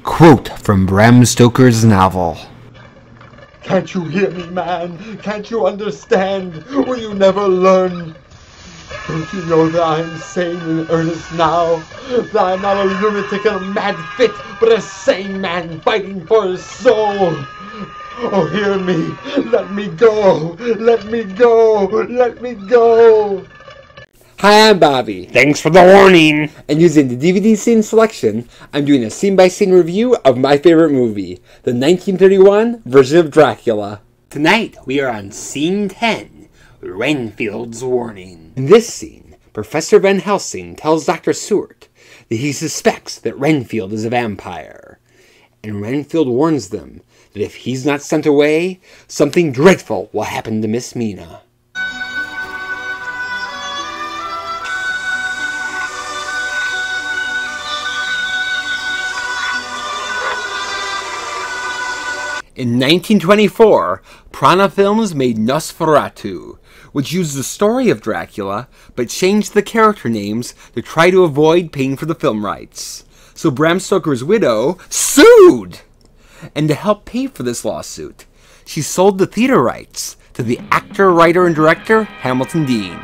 Quote from Bram Stoker's novel. Can't you hear me, man? Can't you understand? Will you never learn? Don't you know that I am sane and earnest now? That I am not a lunatic and a mad fit, but a sane man fighting for his soul. Oh, hear me. Let me go. Let me go. Let me go. Hi, I'm Bobby. Thanks for the warning. And using the DVD scene selection, I'm doing a scene-by-scene review of my favorite movie, the 1931 version of Dracula. Tonight, we are on Scene 10, Renfield's Warning. In this scene, Professor Van Helsing tells Dr. Seward that he suspects that Renfield is a vampire. And Renfield warns them that if he's not sent away, something dreadful will happen to Miss Mina. In 1924, Prana Films made Nosferatu, which used the story of Dracula, but changed the character names to try to avoid paying for the film rights. So Bram Stoker's widow sued! And to help pay for this lawsuit, she sold the theater rights to the actor, writer, and director Hamilton Dean.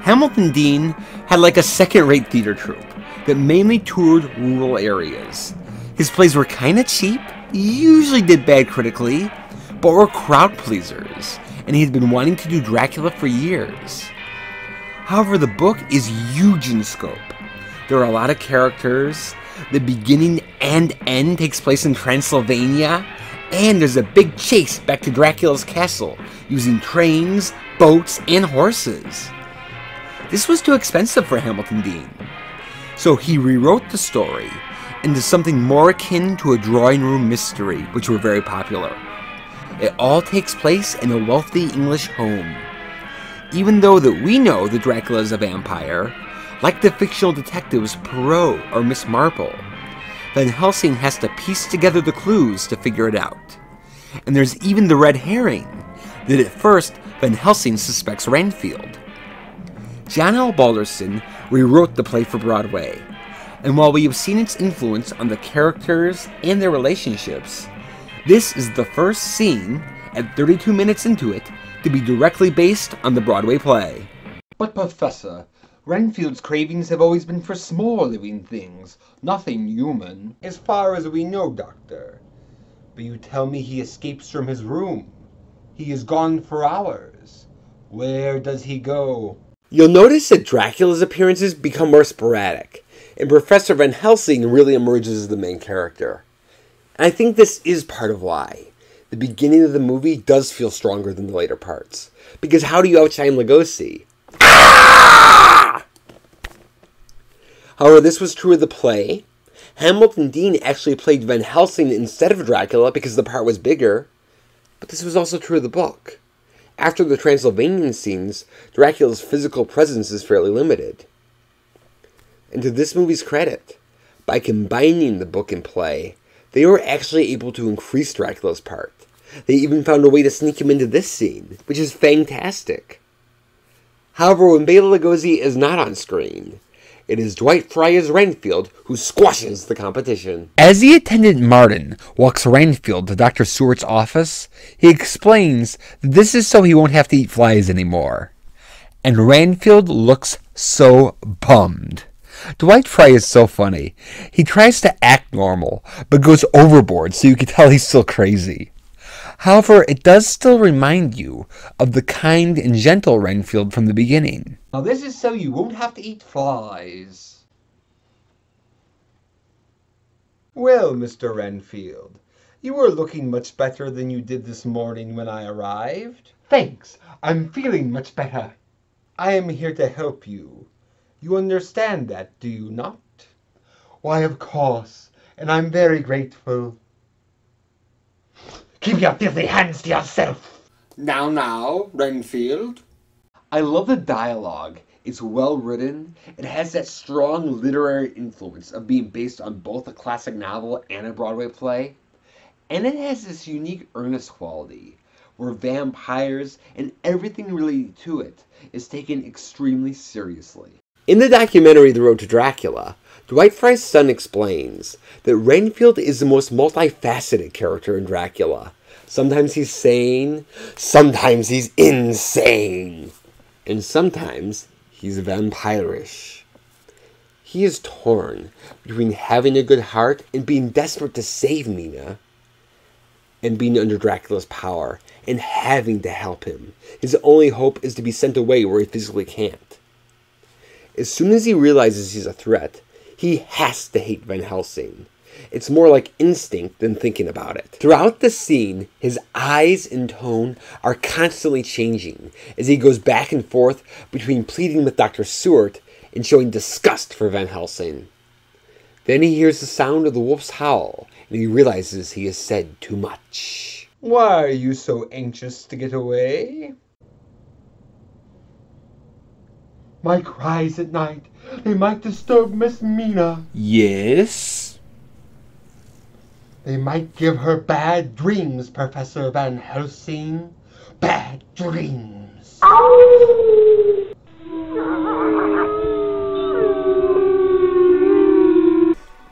Hamilton Dean had like a second-rate theater troupe that mainly toured rural areas. His plays were kinda cheap, usually did bad critically, but were crowd pleasers, and he had been wanting to do Dracula for years. However, the book is huge in scope. There are a lot of characters, the beginning and end takes place in Transylvania, and there's a big chase back to Dracula's castle using trains, boats, and horses. This was too expensive for Hamilton Dean, so he rewrote the story into something more akin to a drawing room mystery, which were very popular. It all takes place in a wealthy English home. Even though that we know that Dracula is a vampire, like the fictional detectives Poirot or Miss Marple, Van Helsing has to piece together the clues to figure it out. And there's even the red herring, that at first Van Helsing suspects Renfield. John L. Balderston rewrote the play for Broadway, and while we have seen its influence on the characters and their relationships, this is the first scene, at 32 minutes into it, to be directly based on the Broadway play. But Professor, Renfield's cravings have always been for small living things, nothing human. As far as we know, Doctor. But you tell me he escapes from his room. He is gone for hours. Where does he go? You'll notice that Dracula's appearances become more sporadic, and Professor Van Helsing really emerges as the main character. And I think this is part of why the beginning of the movie does feel stronger than the later parts. Because how do you outshine Lugosi? Ah! However, this was true of the play. Hamilton Dean actually played Van Helsing instead of Dracula because the part was bigger. But this was also true of the book. After the Transylvanian scenes, Dracula's physical presence is fairly limited. And to this movie's credit, by combining the book and play, they were actually able to increase Dracula's part. They even found a way to sneak him into this scene, which is fantastic. However, when Bela Lugosi is not on screen, it is Dwight Fry as Renfield who squashes the competition. As the attendant Martin walks Renfield to Dr. Seward's office, he explains that this is so he won't have to eat flies anymore. And Renfield looks so bummed. Dwight Fry is so funny. He tries to act normal, but goes overboard so you can tell he's still crazy. However, it does still remind you of the kind and gentle Renfield from the beginning. Now this is so you won't have to eat flies. Well, Mr. Renfield, you are looking much better than you did this morning when I arrived. Thanks, I'm feeling much better. I am here to help you. You understand that, do you not? Why, of course, and I'm very grateful. Keep your filthy hands to yourself! Now, Renfield. I love the dialogue. It's well written. It has that strong literary influence of being based on both a classic novel and a Broadway play. And it has this unique earnest quality, where vampires and everything related to it is taken extremely seriously. In the documentary The Road to Dracula, Dwight Frye's son explains that Renfield is the most multifaceted character in Dracula. Sometimes he's sane, sometimes he's insane, and sometimes he's vampirish. He is torn between having a good heart and being desperate to save Mina, and being under Dracula's power and having to help him. His only hope is to be sent away where he physically can't. As soon as he realizes he's a threat, he has to hate Van Helsing. It's more like instinct than thinking about it. Throughout the scene, his eyes and tone are constantly changing as he goes back and forth between pleading with Dr. Seward and showing disgust for Van Helsing. Then he hears the sound of the wolf's howl, and he realizes he has said too much. Why are you so anxious to get away? My cries at night, they might disturb Miss Mina. Yes? They might give her bad dreams, Professor Van Helsing. Bad dreams.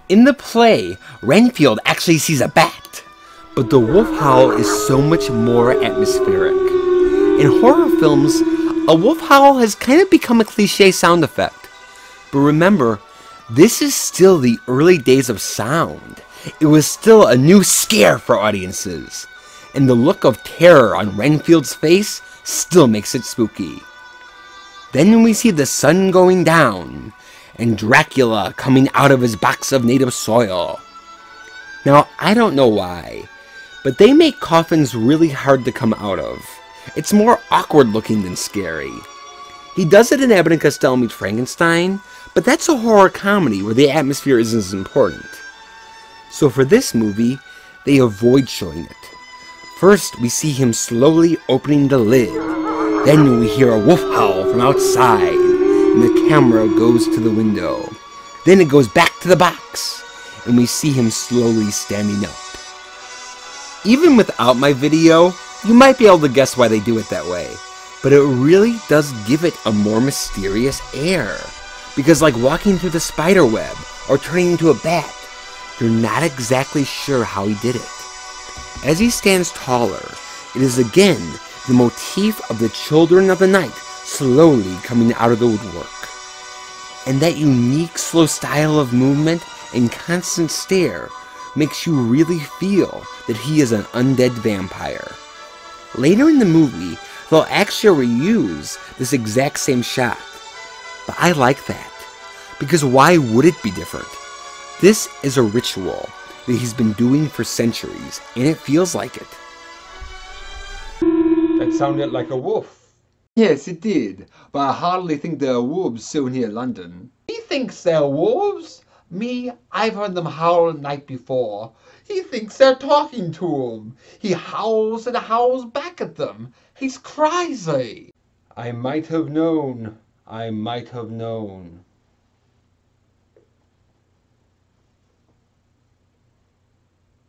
In the play, Renfield actually sees a bat, but the wolf howl is so much more atmospheric. In horror films, a wolf howl has kind of become a cliche sound effect. But remember, this is still the early days of sound. It was still a new scare for audiences, and the look of terror on Renfield's face still makes it spooky. Then we see the sun going down, and Dracula coming out of his box of native soil. Now, I don't know why, but they make coffins really hard to come out of. It's more awkward looking than scary. He does it in Abbott and Costello Meet Frankenstein, but that's a horror comedy where the atmosphere isn't as important. So for this movie, they avoid showing it. First, we see him slowly opening the lid. Then we hear a wolf howl from outside, and the camera goes to the window. Then it goes back to the box, and we see him slowly standing up. Even without my video, you might be able to guess why they do it that way, but it really does give it a more mysterious air. Because like walking through the spider web, or turning into a bat, you're not exactly sure how he did it. As he stands taller, it is again the motif of the children of the night slowly coming out of the woodwork. And that unique slow style of movement and constant stare makes you really feel that he is an undead vampire. Later in the movie, they'll actually reuse this exact same shot. But I like that, because why would it be different? This is a ritual that he's been doing for centuries, and it feels like it. That sounded like a wolf. Yes, it did, but I hardly think there are wolves so near London. He thinks they're wolves. Me, I've heard them howl at night before. He thinks they're talking to him. He howls and howls back at them. He's crazy. I might have known. I might have known.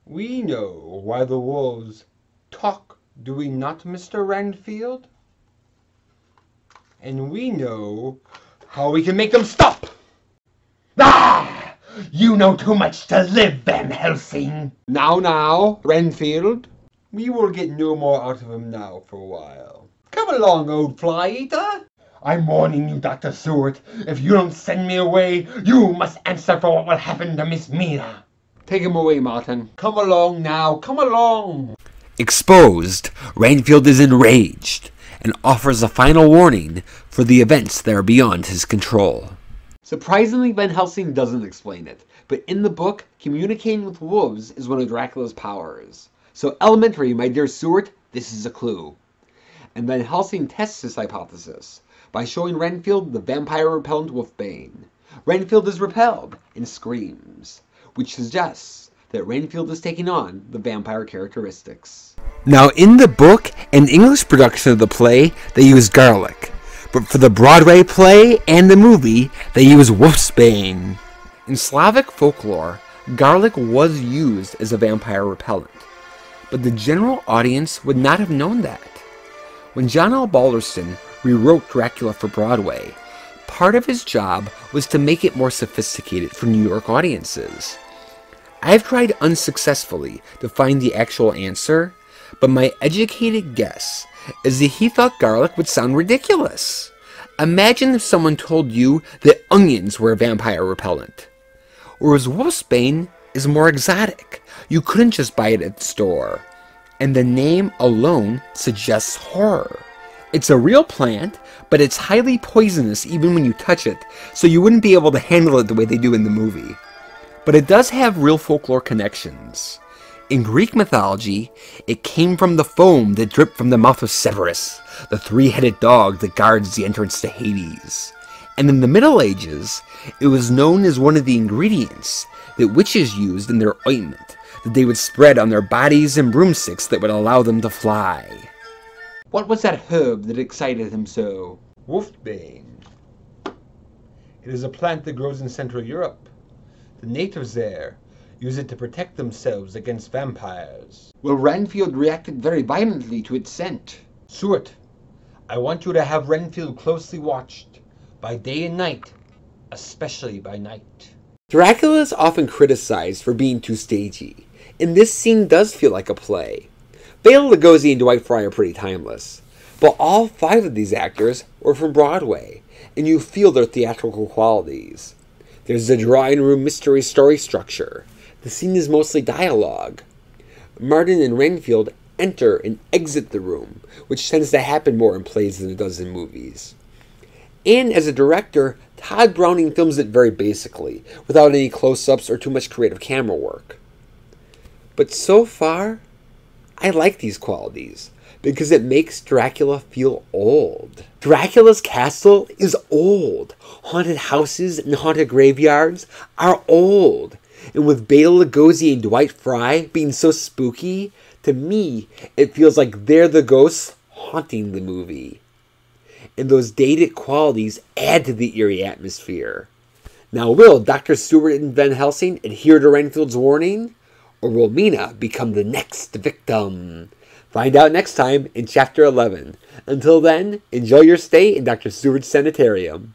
We know why the wolves talk, do we not, Mr. Renfield? And we know how we can make them stop! Ah! You know too much to live, Van Helsing! Now, Renfield. We will get no more out of him now for a while. Come along, old fly-eater! I'm warning you, Dr. Seward. If you don't send me away, you must answer for what will happen to Miss Mina. Take him away, Martin. Come along now, come along! Exposed, Renfield is enraged and offers a final warning for the events that are beyond his control. Surprisingly, Van Helsing doesn't explain it, but in the book, communicating with wolves is one of Dracula's powers. So elementary, my dear Seward, this is a clue. And Van Helsing tests this hypothesis by showing Renfield the vampire-repellent Wolfbane. Renfield is repelled and screams, which suggests that Renfield is taking on the vampire characteristics. Now, in the book and English production of the play, they use garlic. But for the Broadway play and the movie, they use Wolfbane. In Slavic folklore, garlic was used as a vampire repellent. But the general audience would not have known that. When John L. Balderston rewrote Dracula for Broadway, Part of his job was to make it more sophisticated for New York audiences. I've tried unsuccessfully to find the actual answer, but my educated guess is that he thought garlic would sound ridiculous. Imagine if someone told you that onions were a vampire repellent. Whereas Wolfbane is more exotic. You couldn't just buy it at the store. And the name alone suggests horror. It's a real plant, but it's highly poisonous even when you touch it, so you wouldn't be able to handle it the way they do in the movie. But it does have real folklore connections. In Greek mythology, it came from the foam that dripped from the mouth of Cerberus, the three-headed dog that guards the entrance to Hades. And in the Middle Ages, it was known as one of the ingredients that witches used in their ointment that they would spread on their bodies and broomsticks that would allow them to fly. What was that herb that excited him so? Wolfbane. It is a plant that grows in Central Europe. The natives there use it to protect themselves against vampires. Well, Renfield reacted very violently to its scent. Stuart, I want you to have Renfield closely watched, by day and night, especially by night. Dracula is often criticized for being too stagey, and this scene does feel like a play. Bela Lugosi and Dwight Frye are pretty timeless, but all 5 of these actors were from Broadway, and you feel their theatrical qualities. There's the drawing room mystery story structure. The scene is mostly dialogue. Martin and Renfield enter and exit the room, which tends to happen more in plays than it does in movies. And as a director, Todd Browning films it very basically, without any close-ups or too much creative camera work. But so far, I like these qualities, because it makes Dracula feel old. Dracula's castle is old. Haunted houses and haunted graveyards are old. And with Bela Lugosi and Dwight Frye being so spooky, to me, it feels like they're the ghosts haunting the movie. And those dated qualities add to the eerie atmosphere. Now, will Dr. Stewart and Van Helsing adhere to Renfield's warning? Or will Mina become the next victim? Find out next time in Chapter 11. Until then, enjoy your stay in Dr. Stewart's sanitarium.